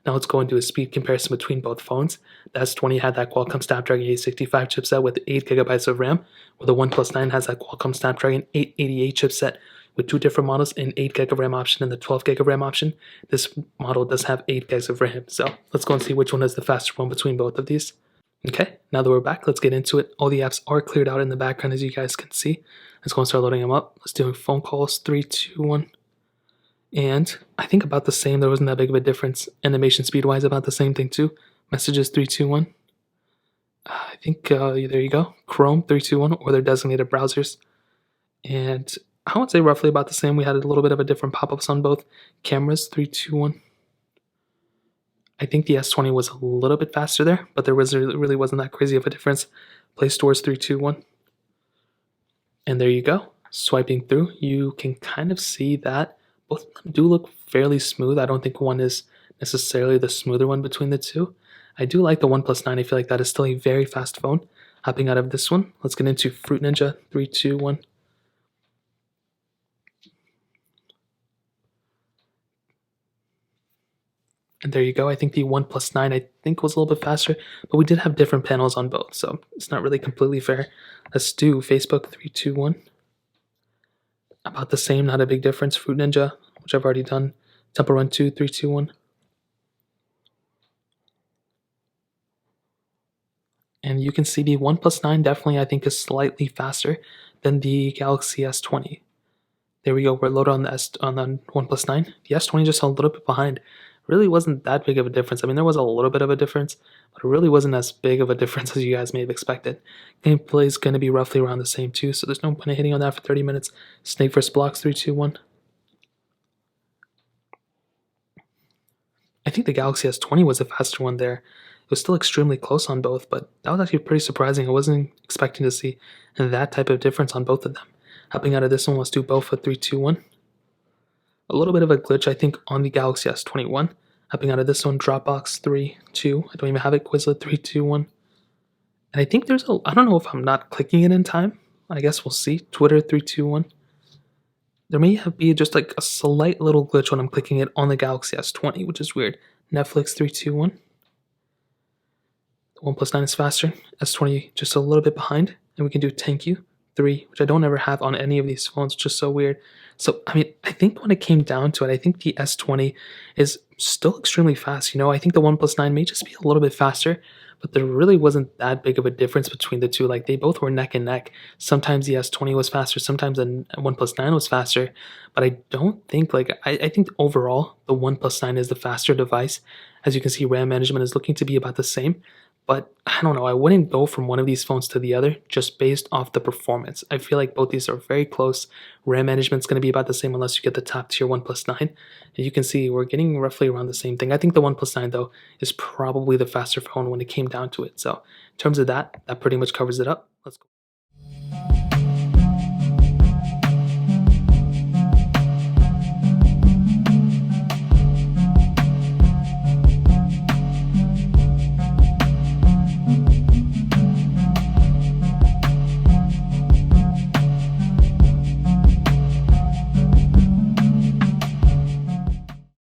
Now let's go and do a speed comparison between both phones. The S20 had that Qualcomm Snapdragon 865 chipset with 8 GB of RAM, where the OnePlus 9 has that Qualcomm Snapdragon 888 chipset with 2 different models, an 8 GB of RAM option and the 12 GB of RAM option. This model does have 8 GB of RAM, so let's go and see which one is the faster one between both of these. Okay, now that we're back, let's get into it. All the apps are cleared out in the background, as you guys can see. Let's go and start loading them up. Let's do phone calls, 3, 2, 1. And I think about the same. There wasn't that big of a difference. Animation speed-wise, about the same thing too. Messages, 3, 2, 1. I think, there you go. Chrome, 3, 2, 1, or their designated browsers. And I would say roughly about the same. We had a little bit of a different pop-ups on both. Cameras, 3, 2, 1. I think the S20 was a little bit faster there, but there really wasn't that crazy of a difference. Play Stores 3, 2, 1. And there you go. Swiping through, you can kind of see that both of them do look fairly smooth. I don't think one is necessarily the smoother one between the two. I do like the OnePlus 9. I feel like that is still a very fast phone. Hopping out of this one, let's get into Fruit Ninja 3, 2, 1. And there you go. I think the OnePlus 9 I think was a little bit faster, but we did have different panels on both, so it's not really completely fair. Let's do Facebook 3, 2, 1. About the same, not a big difference. Fruit Ninja, which I've already done. Temple Run 2, 3, 2, 1. And you can see the OnePlus 9 definitely I think is slightly faster than the Galaxy S20. There we go. We're loaded on the OnePlus 9. The S20 just a little bit behind. Really wasn't that big of a difference. I mean, there was a little bit of a difference, but it really wasn't as big of a difference as you guys may have expected. Gameplay is going to be roughly around the same too, so there's no point in hitting on that for 30 minutes. Snake vs. Blocks 3, 2, 1. I think the Galaxy S20 was the faster one there. It was still extremely close on both, but that was actually pretty surprising. I wasn't expecting to see that type of difference on both of them. Hopping out of this one, let's do both for 3, 2, 1. A little bit of a glitch, I think, on the Galaxy S21. Hopping out of this one, Dropbox 3, 2. I don't even have it. Quizlet 3, 2, 1. And I think there's I don't know if I'm not clicking it in time. I guess we'll see. Twitter 3, 2, 1. There may be just like a slight little glitch when I'm clicking it on the Galaxy S20, which is weird. Netflix 3, 2, 1. The OnePlus 9 is faster. S20 just a little bit behind. And we can do Thank You 3, which I don't ever have on any of these phones, which is so weird. So, I mean, I think when it came down to it, I think the S20 is still extremely fast. I think the OnePlus 9 may just be a little bit faster, but there really wasn't that big of a difference between the two. Like, they both were neck and neck. Sometimes the S20 was faster, sometimes the OnePlus 9 was faster, but I don't think, I think overall, the OnePlus 9 is the faster device. As you can see, RAM management is looking to be about the same. But I don't know, I wouldn't go from one of these phones to the other just based off the performance. I feel like both these are very close. RAM management's going to be about the same unless you get the top tier OnePlus 9. And you can see we're getting roughly around the same thing. I think the OnePlus 9 though is probably the faster phone when it came down to it. So in terms of that pretty much covers it up. Let's go.